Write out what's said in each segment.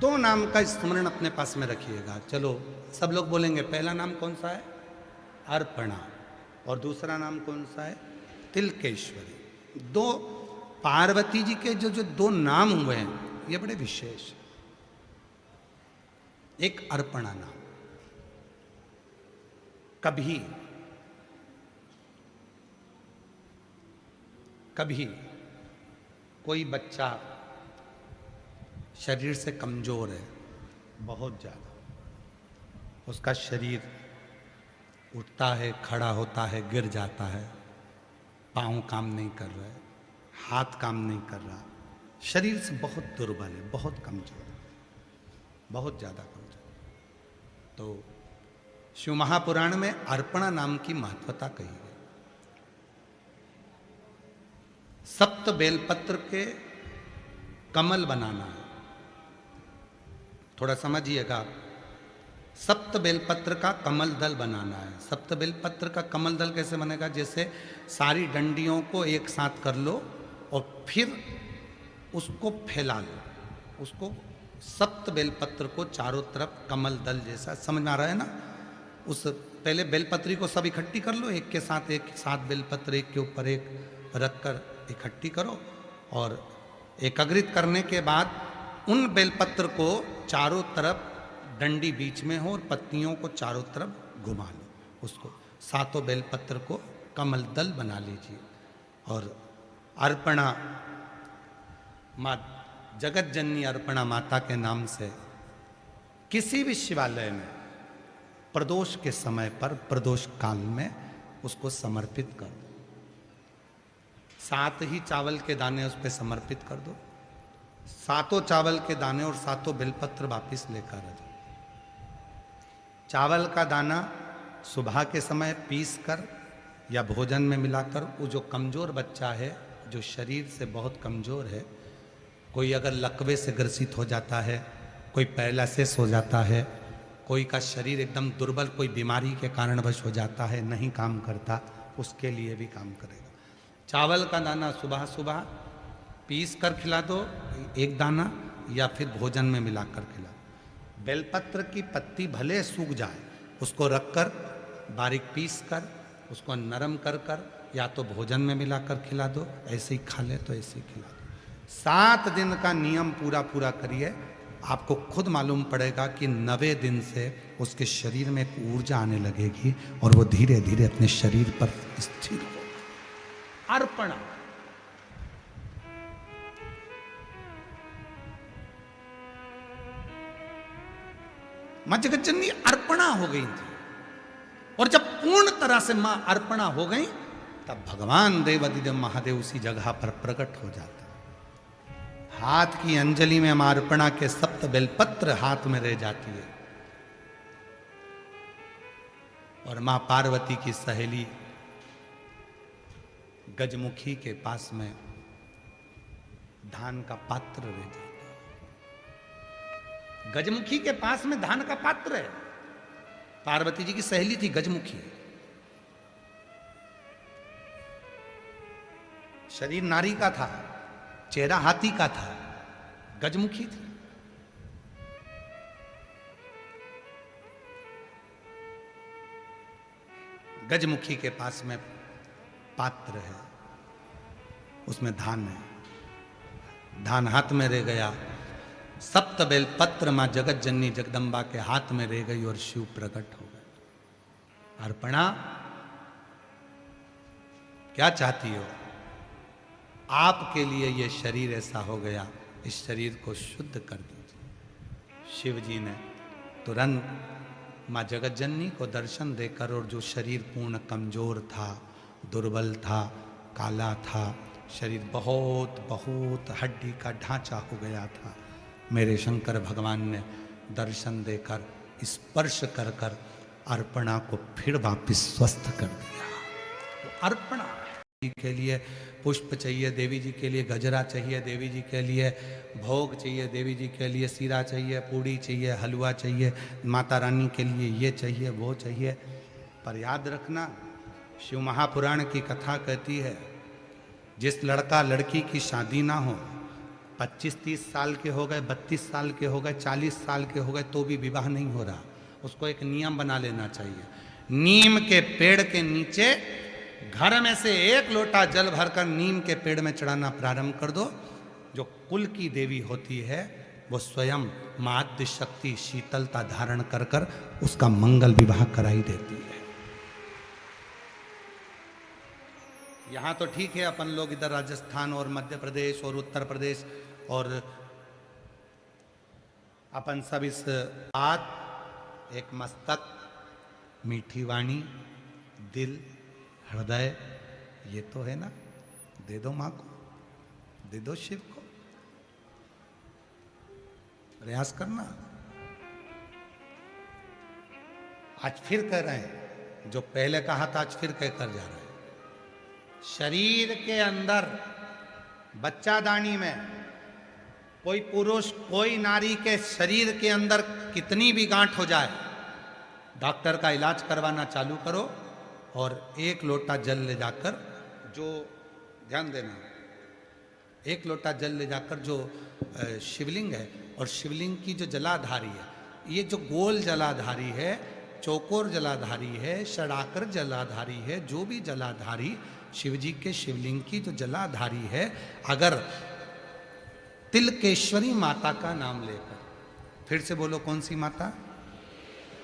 दो नाम का स्मरण अपने पास में रखिएगा। चलो सब लोग बोलेंगे, पहला नाम कौन सा है? अर्पणा। और दूसरा नाम कौन सा है? तिलकेश्वरी। दो पार्वती जी के जो जो दो नाम हुए हैं ये बड़े विशेष। एक अर्पणा नाम, कभी कभी कोई बच्चा शरीर से कमजोर है बहुत ज्यादा, उसका शरीर उठता है, खड़ा होता है, गिर जाता है, पाँव काम नहीं कर रहा है, हाथ काम नहीं कर रहा, शरीर से बहुत दुर्बल है, बहुत कमजोर है, बहुत ज्यादा कमजोर। तो शिव महापुराण में अर्पणा नाम की महत्वता कही है। सप्त बेलपत्र के कमल बनाना है, थोड़ा समझिएगा। सप्त बेलपत्र का कमल दल बनाना है। सप्त बेलपत्र का कमल दल कैसे बनेगा? जैसे सारी डंडियों को एक साथ कर लो और फिर उसको फैला लो, उसको सप्त बेलपत्र को चारों तरफ कमल दल जैसा, समझ में आ रहा है ना? उस पहले बेलपत्री को सब इकट्ठी कर लो, एक के साथ एक, 7 बेलपत्र एक के ऊपर एक रखकर इकट्ठी करो, और एकत्रित करने के बाद उन बेलपत्र को चारों तरफ, डंडी बीच में हो और पत्तियों को चारों तरफ घुमा लो, उसको सातों बेलपत्र को कमल दल बना लीजिए। और अर्पणा माँ जगत जननी अर्पणा माता के नाम से किसी भी शिवालय में प्रदोष के समय पर, प्रदोष काल में उसको समर्पित कर दो। 7 ही चावल के दाने उस पर समर्पित कर दो, 7 चावल के दाने और 7 बेलपत्र वापिस लेकर आ जाओ। चावल का दाना सुबह के समय पीस कर या भोजन में मिलाकर, वो जो कमज़ोर बच्चा है, जो शरीर से बहुत कमज़ोर है, कोई अगर लकवे से ग्रसित हो जाता है, कोई पैरालिसिस हो जाता है, कोई का शरीर एकदम दुर्बल, कोई बीमारी के कारणवश हो जाता है, नहीं काम करता, उसके लिए भी काम करेगा। चावल का दाना सुबह सुबह पीस कर खिला दो, एक दाना, या फिर भोजन में मिलाकर खिला दो। बेलपत्र की पत्ती भले सूख जाए, उसको रखकर बारीक पीस कर उसको नरम कर कर या तो भोजन में मिलाकर खिला दो, ऐसे ही खा ले तो ऐसे ही खिला दो। 7 दिन का नियम पूरा पूरा करिए, आपको खुद मालूम पड़ेगा कि 9वें दिन से उसके शरीर में एक ऊर्जा आने लगेगी और वो धीरे धीरे अपने शरीर पर स्थिर होगा। अर्पणा। मां जगत जननी अर्पणा हो गई थी, और जब पूर्ण तरह से मां अर्पणा हो गई तब भगवान देवादिदेव महादेव उसी जगह पर प्रकट हो जाता। हाथ की अंजलि में मां अर्पणा के 7 बेलपत्र हाथ में रह जाती है, और मां पार्वती की सहेली गजमुखी के पास में धान का पात्र रह जाता है। गजमुखी के पास में धान का पात्र है। पार्वती जी की सहेली थी गजमुखी, शरीर नारी का था, चेहरा हाथी का था, गजमुखी थी। गजमुखी के पास में पात्र है, उसमें धान है, धान हाथ में रह गया। 7 बेलपत्र मां जगत जननी जगदम्बा के हाथ में रह गई और शिव प्रकट हो गए। अर्पणा, क्या चाहती हो? आपके लिए ये शरीर ऐसा हो गया, इस शरीर को शुद्ध कर दीजिए। शिव जी ने तुरंत मां जगत जननी को दर्शन देकर, और जो शरीर पूर्ण कमजोर था, दुर्बल था, काला था, शरीर बहुत बहुत हड्डी का ढांचा हो गया था, मेरे शंकर भगवान ने दर्शन देकर, स्पर्श कर कर अर्पणा को फिर वापिस स्वस्थ कर दिया। तो अर्पणा जी के लिए पुष्प चाहिए, देवी जी के लिए गजरा चाहिए, देवी जी के लिए भोग चाहिए, देवी जी के लिए सीरा चाहिए, पूड़ी चाहिए, हलवा चाहिए, माता रानी के लिए ये चाहिए, वो चाहिए। पर याद रखना, शिव महापुराण की कथा कहती है, जिस लड़का लड़की की शादी ना हो 25-30 साल के हो गए, 32 साल के हो गए, 40 साल के हो गए तो भी विवाह नहीं हो रहा, उसको एक नियम बना लेना चाहिए। नीम के पेड़ के नीचे घर में से 1 लोटा जल भरकर नीम के पेड़ में चढ़ाना प्रारंभ कर दो। जो कुल की देवी होती है वो स्वयं माद्य शक्ति शीतलता धारण कर कर उसका मंगल विवाह कराई देती है। यहाँ तो ठीक है, अपन लोग इधर राजस्थान और मध्य प्रदेश और उत्तर प्रदेश और अपन सब इस बात, एक मस्तक, मीठी वाणी, दिल, हृदय, ये तो है ना, दे दो माँ को, दे दो शिव को, प्रयास करना। आज फिर कह रहे हैं, जो पहले कहा था आज फिर कह कर जा रहे हैं। शरीर के अंदर बच्चादानी में कोई पुरुष कोई नारी के शरीर के अंदर कितनी भी गांठ हो जाए, डॉक्टर का इलाज करवाना चालू करो और 1 लोटा जल ले जाकर, जो ध्यान देना, 1 लोटा जल ले जाकर जो शिवलिंग है, और शिवलिंग की जो जलाधारी है, ये जो गोल जलाधारी है, चौकोर जलाधारी है, षडाकर जलाधारी है, जो भी जलाधारी शिवजी के शिवलिंग की जो जलाधारी है, अगर तिलकेश्वरी माता का नाम लेकर, फिर से बोलो कौन सी माता?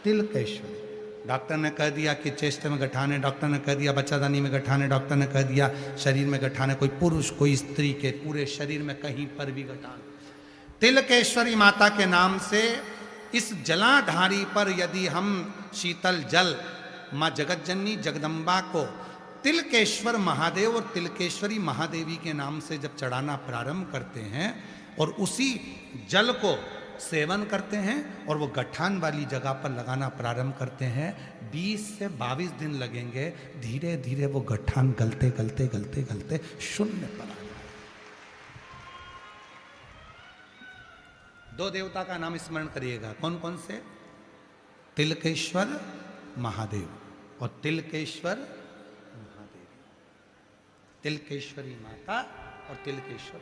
तिलकेश्वरी। डॉक्टर ने कह दिया कि चेस्ट में गठाने, डॉक्टर ने कह दिया बच्चादानी में गठाने, डॉक्टर ने कह दिया शरीर में गठाने, कोई पुरुष कोई स्त्री के पूरे शरीर में कहीं पर भी गठाने, तिलकेश्वरी माता के नाम से इस जलाधारी पर यदि हम शीतल जल माँ जगतजननी जगदम्बा को तिलकेश्वर महादेव और तिलकेश्वरी महादेवी के नाम से जब चढ़ाना प्रारंभ करते हैं और उसी जल को सेवन करते हैं और वो गठान वाली जगह पर लगाना प्रारंभ करते हैं, 20 से 22 दिन लगेंगे, धीरे धीरे वो गठान गलते गलते गलते गलते शून्य पर आ जाए। 2 देवता का नाम स्मरण करिएगा, कौन कौन से? तिलकेश्वर महादेव और तिलकेश्वर महादेव, तिलकेश्वरी माता और तिलकेश्वर।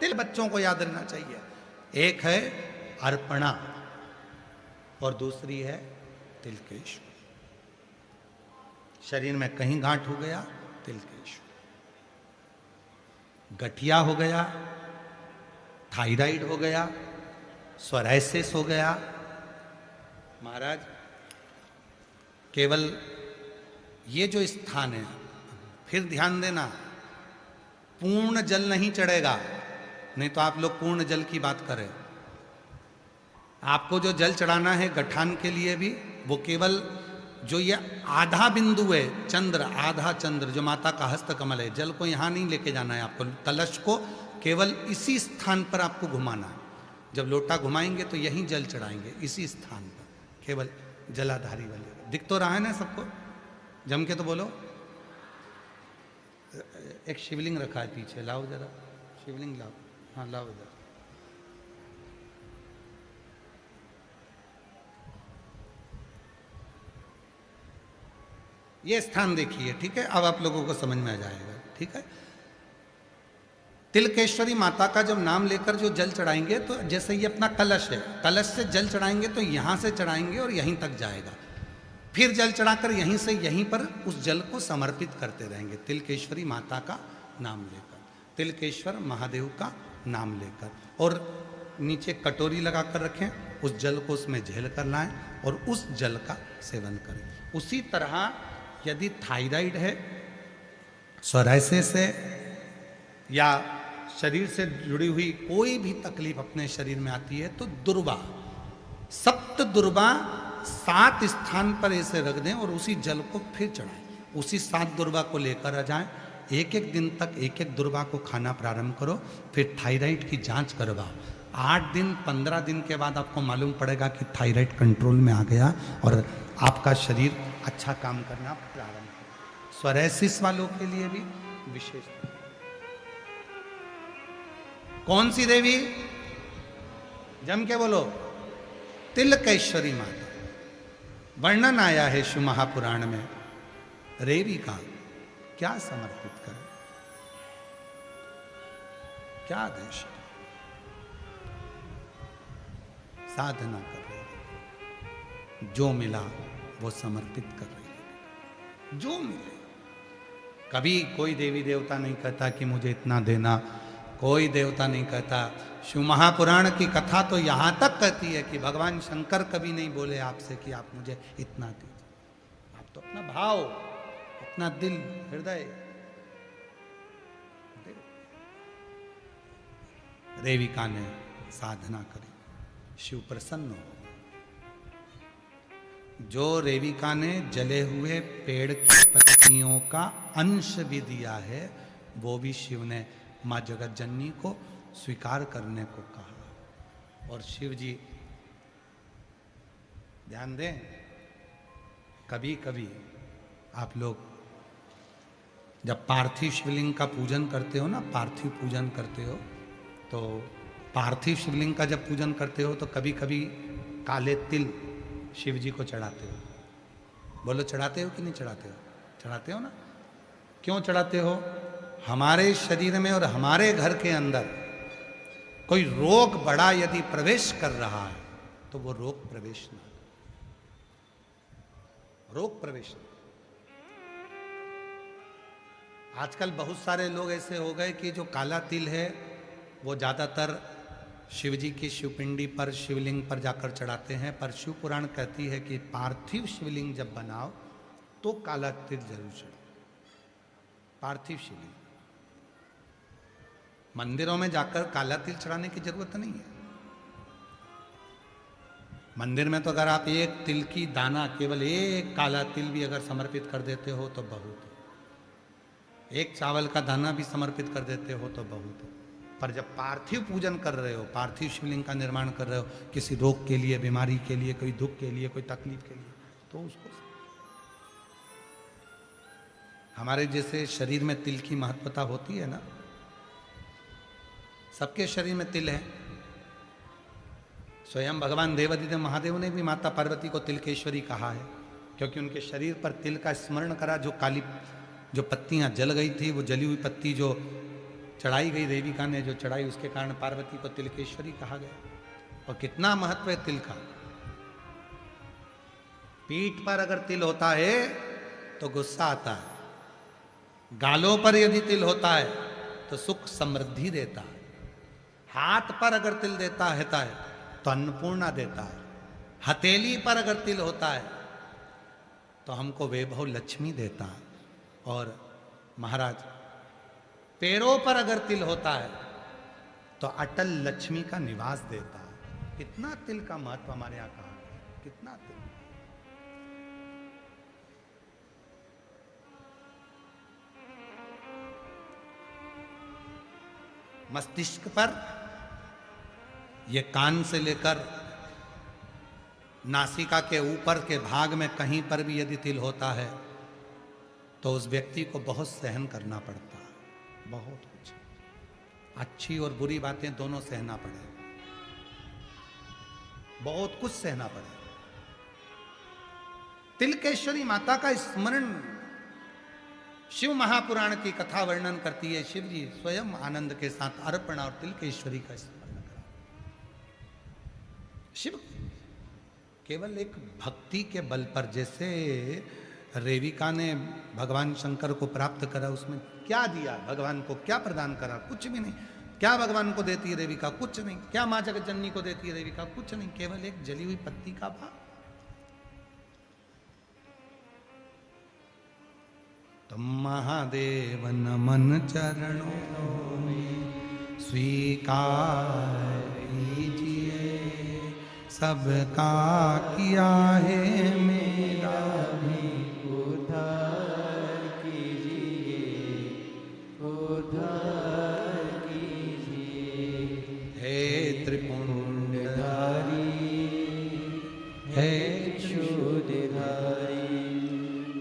तिल बच्चों को याद रखना चाहिए, एक है अर्पणा और दूसरी है तिलकेश्वर। शरीर में कहीं गांठ हो गया, तिलकेश्वर। गठिया हो गया, थायराइड हो गया, सोराइसिस हो गया, महाराज केवल ये जो स्थान है, फिर ध्यान देना, पूर्ण जल नहीं चढ़ेगा, नहीं तो आप लोग पूर्ण जल की बात करें। आपको जो जल चढ़ाना है गठान के लिए भी, वो केवल जो ये आधा बिंदु है, चंद्र, आधा चंद्र जो माता का हस्त कमल है, जल को यहाँ नहीं लेके जाना है आपको, कलश को केवल इसी स्थान पर आपको घुमाना है। जब लोटा घुमाएंगे तो यहीं जल चढ़ाएंगे, इसी स्थान पर, केवल जलाधारी वाले। दिख तो रहा है ना सबको? जम के तो बोलो। एक शिवलिंग रखा है पीछे, लाओ जरा शिवलिंग लाओ, हाँ लाओ जरा। ये स्थान देखिए, ठीक है, अब आप लोगों को समझ में आ जाएगा, ठीक है। तिलकेश्वरी माता का जब नाम लेकर जो जल चढ़ाएंगे, तो जैसे ये अपना कलश है, कलश से जल चढ़ाएंगे तो यहाँ से चढ़ाएंगे और यहीं तक जाएगा, फिर जल चढ़ाकर यहीं से यहीं पर उस जल को समर्पित करते रहेंगे, तिलकेश्वरी माता का नाम लेकर, तिलकेश्वर महादेव का नाम लेकर। और नीचे कटोरी लगा कर रखें, उस जल को उसमें झेल कर लाएं और उस जल का सेवन करें। उसी तरह यदि थायराइड है, सोराइसिस है, या शरीर से जुड़ी हुई कोई भी तकलीफ अपने शरीर में आती है, तो दुर्वा, सप्त दुर्वा 7 स्थान पर ऐसे रख दें और उसी जल को फिर चढ़ाएं। उसी 7 दुर्वा को लेकर आ जाएं, एक एक दिन तक एक एक दुर्वा को खाना प्रारंभ करो, फिर थायराइड की जांच करवाओ। 8 दिन 15 दिन के बाद आपको मालूम पड़ेगा कि थायराइड कंट्रोल में आ गया और आपका शरीर अच्छा काम करना प्रारंभ करेगा। सोराइसिस वालों के लिए भी विशेष। कौन सी देवी? जम के बोलो, तिलकेश्वरी माता। वर्णन आया है शिव महापुराण में, रेवी का क्या समर्पित करें, क्या देश साधना कर रहे हैं, जो मिला वो समर्पित कर रहे हैं, जो मिले। कभी कोई देवी देवता नहीं कहता कि मुझे इतना देना, कोई देवता नहीं कहता। शिव महापुराण की कथा तो यहां तक कहती है कि भगवान शंकर कभी नहीं बोले आपसे कि आप मुझे इतना दीजिए। आप तो अपना भाव, अपना दिल, हृदय दे। रेविका ने साधना करी, शिव प्रसन्न हो। जो रेविका ने जले हुए पेड़ की पत्तियों का अंश भी दिया है, वो भी शिव ने माँ जगत जननी को स्वीकार करने को कहा। और शिव जी, ध्यान दें, कभी कभी आप लोग जब पार्थिव शिवलिंग का पूजन करते हो ना, पार्थिव पूजन करते हो, तो पार्थिव शिवलिंग का जब पूजन करते हो तो कभी कभी काले तिल शिव जी को चढ़ाते हो। बोलो, चढ़ाते हो कि नहीं चढ़ाते हो? चढ़ाते हो ना। क्यों चढ़ाते हो? हमारे शरीर में और हमारे घर के अंदर कोई रोग बड़ा यदि प्रवेश कर रहा है तो वो रोग प्रवेश ना, रोग प्रवेश ना। आजकल बहुत सारे लोग ऐसे हो गए कि जो काला तिल है वो ज्यादातर शिव जी की शिवपिंडी पर, शिवलिंग पर जाकर चढ़ाते हैं। पर शिव पुराण कहती है कि पार्थिव शिवलिंग जब बनाओ तो काला तिल जरूर चढ़ो। पार्थिव शिवलिंग, मंदिरों में जाकर काला तिल चढ़ाने की जरूरत नहीं है। मंदिर में तो अगर आप एक तिल की दाना, केवल एक काला तिल भी अगर समर्पित कर देते हो तो बहुत है। एक चावल का दाना भी समर्पित कर देते हो तो बहुत है। पर जब पार्थिव पूजन कर रहे हो, पार्थिव शिवलिंग का निर्माण कर रहे हो, किसी रोग के लिए, बीमारी के लिए, कोई दुख के लिए, कोई तकलीफ के लिए, तो उसको, हमारे जैसे शरीर में तिल की महत्वता होती है ना, सबके शरीर में तिल है। स्वयं भगवान देवादिदेव महादेव ने भी माता पार्वती को तिलकेश्वरी कहा है, क्योंकि उनके शरीर पर तिल का स्मरण करा। जो काली, जो पत्तियां जल गई थी, वो जली हुई पत्ती जो चढ़ाई गई, रेविका ने जो चढ़ाई, उसके कारण पार्वती को तिलकेश्वरी कहा गया। और कितना महत्व है तिल का। पीठ पर अगर तिल होता है तो गुस्सा आता है, गालों पर यदि तिल होता है तो सुख समृद्धि देता है, हाथ पर अगर तिल देता है तो अन्नपूर्णा देता है, हथेली पर अगर तिल होता है तो हमको वैभव लक्ष्मी देता है, और महाराज पैरों पर अगर तिल होता है तो अटल लक्ष्मी का निवास देता है। कितना तिल का महत्व हमारे यहां कहा है, कितना तिल। मस्तिष्क पर, ये कान से लेकर नासिका के ऊपर के भाग में कहीं पर भी यदि तिल होता है तो उस व्यक्ति को बहुत सहन करना पड़ता है, बहुत कुछ, अच्छी और बुरी बातें दोनों सहना पड़े, बहुत कुछ सहना पड़े। तिलकेश्वरी माता का स्मरण, शिव महापुराण की कथा वर्णन करती है। शिव जी स्वयं आनंद के साथ अर्पण और तिलकेश्वरी का स्मरण करा। शिव केवल एक भक्ति के बल पर, जैसे रेविका ने भगवान शंकर को प्राप्त करा, उसमें क्या दिया भगवान को, क्या प्रदान करा? कुछ भी नहीं। क्या भगवान को देती है रेविका? कुछ नहीं। क्या माँ जगत जननी को देती है रेविका? कुछ नहीं, केवल एक जली हुई पत्ती का भाव। तुम महादेव नमन चरणों में स्वीकार कीजिए, सबका किया है मेरा भी उद्धार कीजिए, उद्धार कीजिए। हे त्रिपुंडधारी, हे क्षुधिधारी,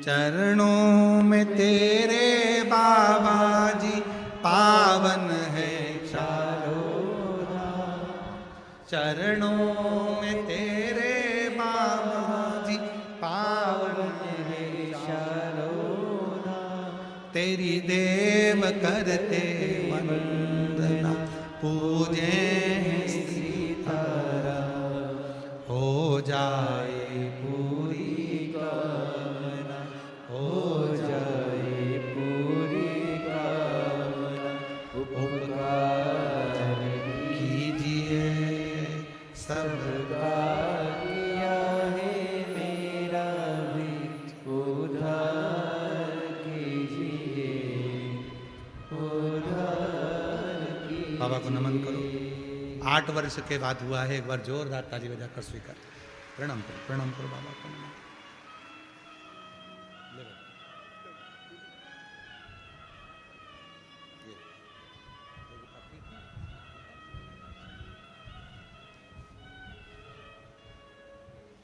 चरणों में तेरे बाबा जी पावन है चारों धाम, चरणों में तेरे बाबा जी पावन है चारों धाम, ते प्रेम करते वंदना पूजे सीताराम, हो जाए पूरी कामना, हो जाए पूरी कामना, उपकार कीजिए सबका किया है मेरा भी उद्धार कीजिए, उद्धार कीजिए। बाबा को नमन करो। 8 वर्ष के बाद हुआ है, एक बार जोरदार ताली बजाकर स्वीकार। प्रणाम करो बाबा को। नमन।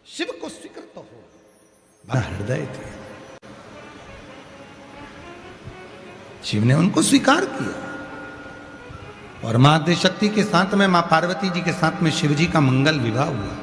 शिव को स्वीकृत हो, बड़ा हृदय थे, शिव ने उनको स्वीकार किया। और मां आद्यशक्ति के साथ में, मां पार्वती जी के साथ में शिव जी का मंगल विवाह हुआ।